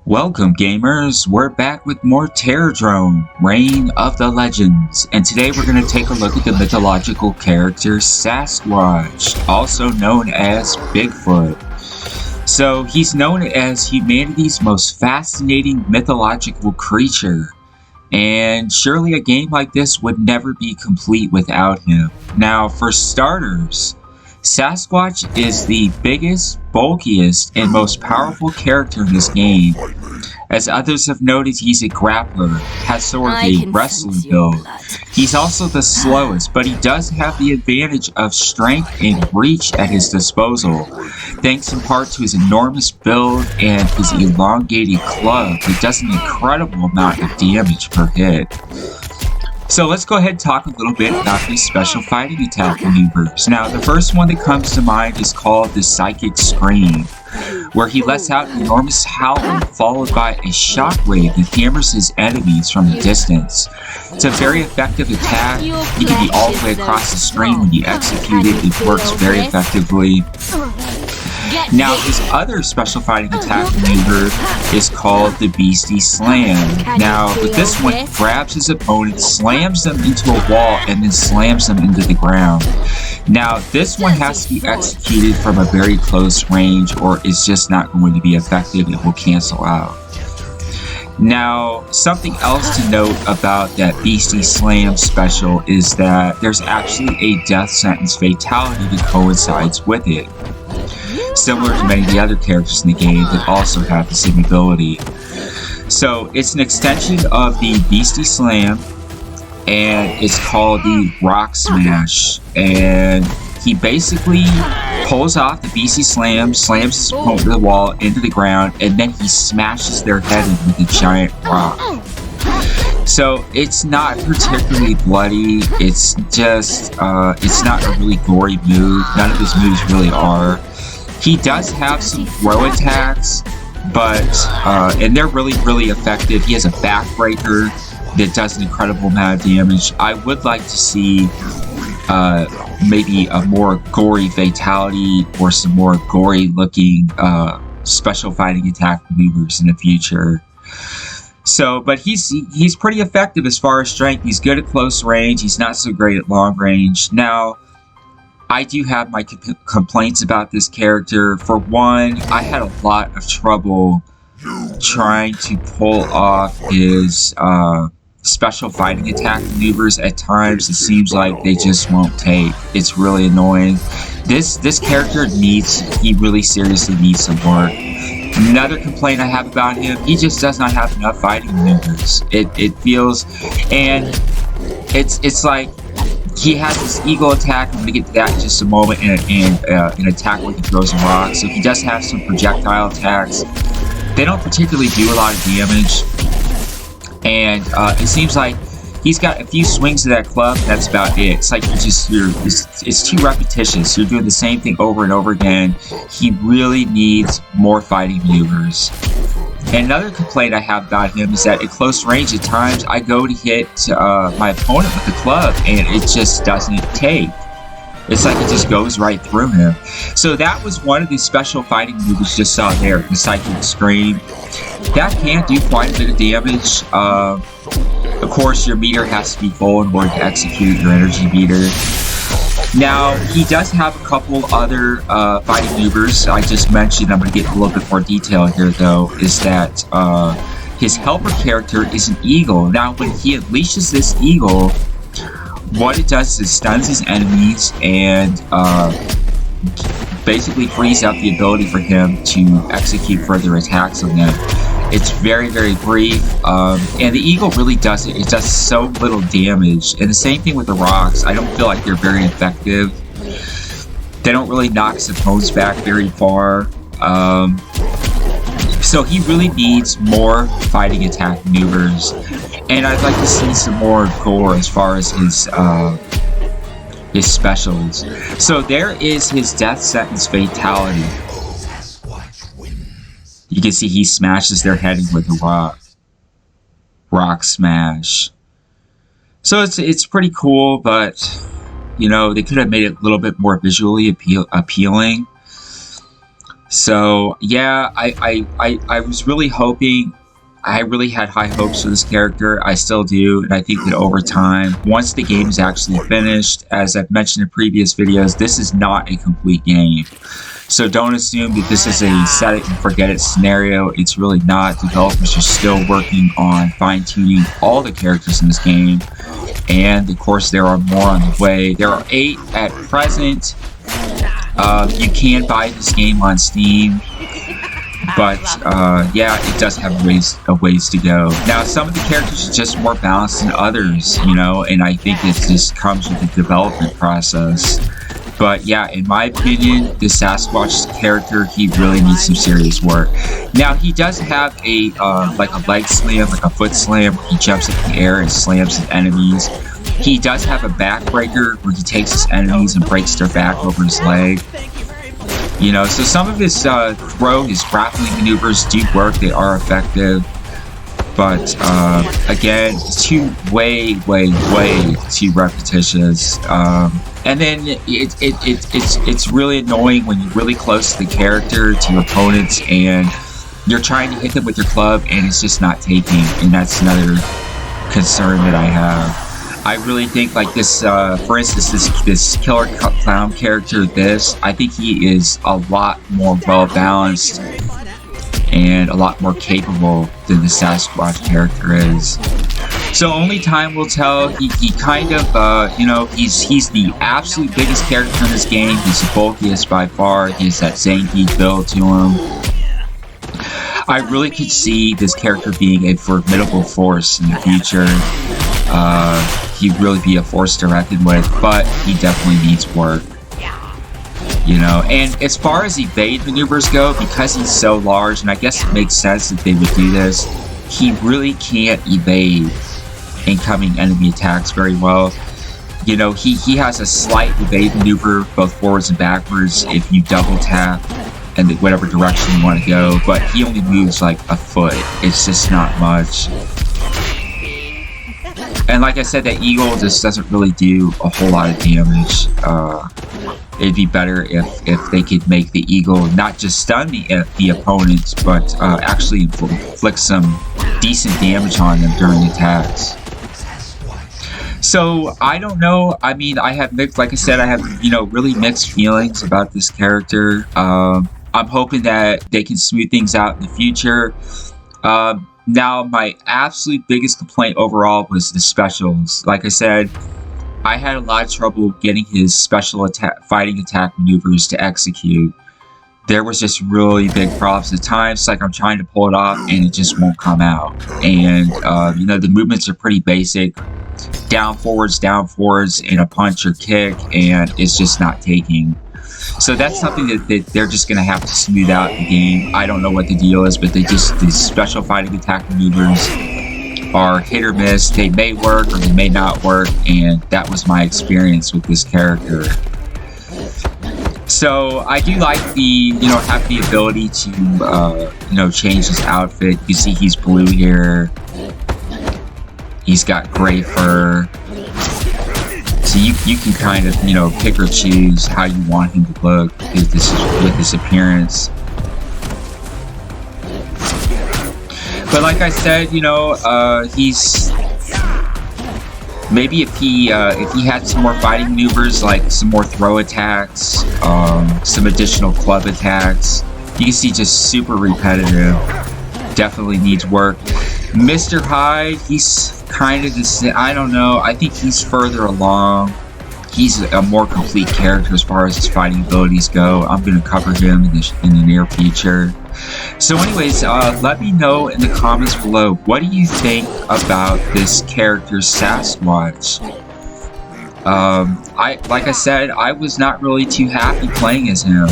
Welcome gamers, we're back with more Terrordrome, Reign of the Legends, and today we're going to take a look at the mythological character Sasquatch, also known as Bigfoot. So he's known as humanity's most fascinating mythological creature, and surely a game like this would never be complete without him. Now for starters, Sasquatch is the biggest, bulkiest, and most powerful character in this game. As others have noted, he's a grappler, has sort of a wrestling build. He's also the slowest, but he does have the advantage of strength and reach at his disposal, thanks in part to his enormous build and his elongated club that does an incredible amount of damage per hit. So let's go ahead and talk a little bit about these special fighting attack maneuvers. Now, the first one that comes to mind is called the Psychic Scream, where he lets out an enormous howl followed by a shockwave that hammers his enemies from a distance. It's a very effective attack. He can be all the way across the screen when you execute it. It works very effectively. Now, his other special fighting attack maneuver is called the Beasty Slam. Now, with this one, he grabs his opponent, slams them into a wall, and then slams them into the ground. Now, this one has to be executed from a very close range, or it's just not going to be effective. It will cancel out. Now, something else to note about that Beasty Slam special is that there's actually a death sentence fatality that coincides with it, similar to many of the other characters in the game that also have the same ability. So it's an extension of the Beasty Slam, and it's called the Rock Smash. And he basically pulls off the Beasty Slam, slams his opponent to the wall, into the ground, and then he smashes their head in with a giant rock. So it's not particularly bloody, it's just, it's not a really gory move. None of his moves really are. He does have some throw attacks, but, and they're really effective. He has a backbreaker that does an incredible amount of damage. I would like to see maybe a more gory fatality or some more gory looking special fighting attack maneuvers in the future. So, but he's pretty effective as far as strength. He's good at close range. He's not so great at long range. Now, I do have my complaints about this character. For one, I had a lot of trouble trying to pull off his special fighting attack maneuvers. At times, it seems like they just won't take. It's really annoying. This character he really seriously needs some work. Another complaint I have about him, he just does not have enough fighting maneuvers. It feels, and it's like, he has this eagle attack. I'm going to get to that in just a moment, and an attack where he throws a rock. So he does have some projectile attacks. They don't particularly do a lot of damage. And it seems like he's got a few swings of that club, and that's about it. It's like it's too repetitious. You're doing the same thing over and over again. He really needs more fighting maneuvers. And another complaint I have about him is that at close range, at times, I go to hit my opponent with the club, and it just doesn't take. It's like it just goes right through him. So that was one of the special fighting moves you just saw there, the Psychic Scream. That can do quite a bit of damage. Of course, your meter has to be full in order to execute your energy meter. Now, he does have a couple other fighting maneuvers I just mentioned. I'm going to get a little bit more detail here, though, is that his helper character is an eagle. Now, when he unleashes this eagle, what it does is it stuns his enemies and basically frees up the ability for him to execute further attacks on them. It's very brief, and the eagle really does it. It does so little damage, and the same thing with the rocks. I don't feel like they're very effective. They don't really knock his opponents back very far. So he really needs more fighting attack maneuvers, and I'd like to see some more gore as far as his specials. So there is his death sentence fatality. You can see he smashes their head with a rock smash. So it's pretty cool, but you know, they could have made it a little bit more visually appealing. So yeah, I was really hoping. I really had high hopes for this character. I still do, and I think that over time, once the game is actually finished, as I've mentioned in previous videos, this is not a complete game. So don't assume that this is a set it and forget it scenario. It's really not. Developers are still working on fine-tuning all the characters in this game. And of course, there are more on the way. There are 8 at present. You can buy this game on Steam. But yeah, it does have a ways to go. Now, some of the characters are just more balanced than others, you know, and I think it just comes with the development process. But yeah, in my opinion, the Sasquatch character, he really needs some serious work. Now, he does have a like a leg slam, like a foot slam, where he jumps in the air and slams his enemies. He does have a backbreaker where he takes his enemies and breaks their back over his leg. You know, so some of his his grappling maneuvers do work. They are effective. But again, it's way too repetitious. And then it's really annoying when you're really close to the character, to your opponents, and you're trying to hit them with your club, and it's just not taking. And that's another concern that I have. I really think, like this, for instance, this killer clown character, I think he is a lot more well-balanced and a lot more capable than the Sasquatch character is. So only time will tell. He kind of, you know, he's the absolute biggest character in this game. He's the bulkiest by far. He has that zanky build to him. I really could see this character being a formidable force in the future. He'd really be a force to reckon with, but he definitely needs work. You know, and as far as evade maneuvers go, because he's so large, and I guess it makes sense that they would do this, he really can't evade incoming enemy attacks very well. You know, he has a slight evade maneuver, both forwards and backwards, if you double tap in whatever direction you want to go, but he only moves like a foot. It's just not much. And like I said, that eagle just doesn't really do a whole lot of damage. It'd be better if they could make the eagle not just stun the opponents, but actually inflict some decent damage on them during attacks. So I don't know. I mean, I have mixed, like I said, I have, you know, really mixed feelings about this character. I'm hoping that they can smooth things out in the future. Now, my absolute biggest complaint overall was the specials. Like I said, I had a lot of trouble getting his special fighting attack maneuvers to execute. There was just really big problems at times. Like I'm trying to pull it off and it just won't come out. And, you know, the movements are pretty basic. Down forwards, and a punch or kick, and it's just not taking. So that's something that they're just going to have to smooth out in the game. I don't know what the deal is, but these special fighting attack maneuvers are hit or miss. They may work or they may not work, and that was my experience with this character. So I do like have the ability to, change his outfit. You see he's blue here. He's got gray fur. So you can kind of, pick or choose how you want him to look with this appearance. But like I said, he's maybe if he had some more fighting maneuvers, like some more throw attacks, some additional club attacks. You can see just super repetitive. Definitely needs work. Mr. Hyde, he's kind of the, I don't know. I think he's further along. He's a more complete character as far as his fighting abilities go. I'm going to cover him in the near future. So anyways, let me know in the comments below, what do you think about this character Sasquatch? Like I said, I was not really too happy playing as him.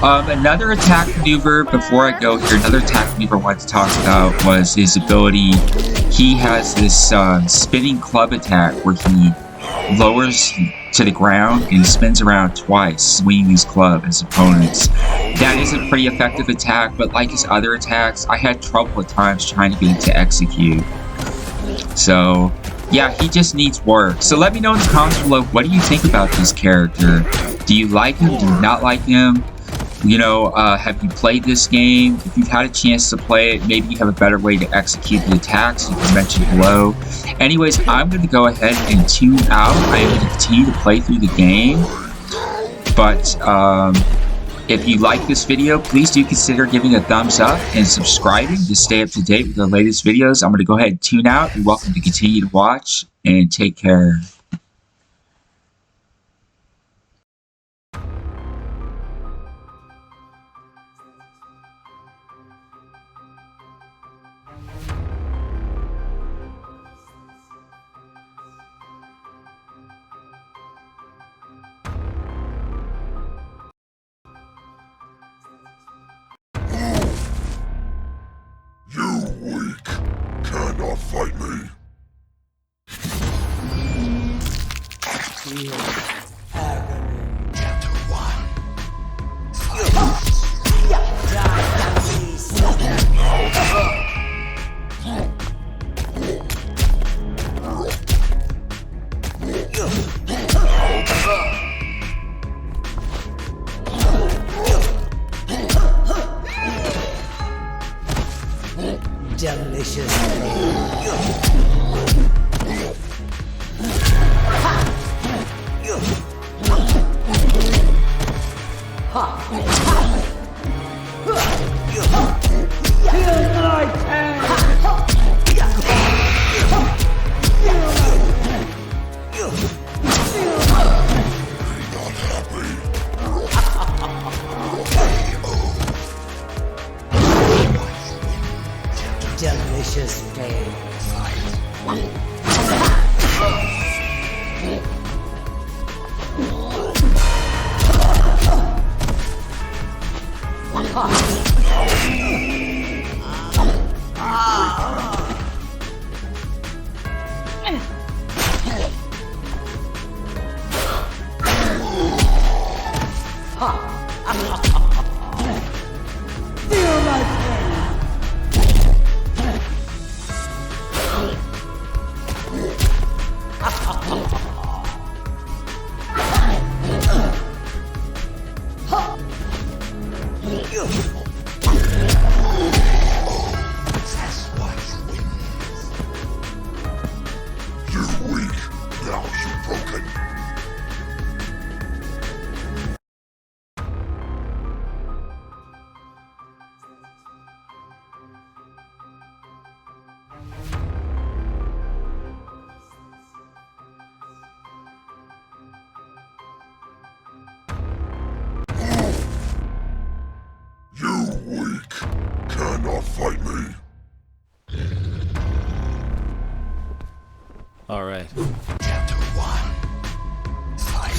Another attack maneuver, before I go here, another attack maneuver I wanted to talk about was his ability. He has this spinning club attack where he lowers to the ground and spins around twice, swinging his club at his opponents. That is a pretty effective attack, but like his other attacks, I had trouble at times trying to get him to execute. So yeah, he just needs work. So let me know in the comments below, what do you think about this character? Do you like him? Do you not like him? You know, have you played this game? If you've had a chance to play it, maybe you have a better way to execute the attacks, you can mention below. Anyways, I'm going to go ahead and tune out. I am going to continue to play through the game. But if you like this video, please do consider giving a thumbs up and subscribing to stay up to date with the latest videos. I'm going to go ahead and tune out. You're welcome to continue to watch, and take care. You weak cannot fight me. Chapter 1. Delicious. Delicious pain. Feel my pain. Sasquatch wins. You're weak, now you're broken. You weak cannot fight me. All right. Chapter 1. Fight.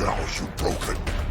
Now you broken.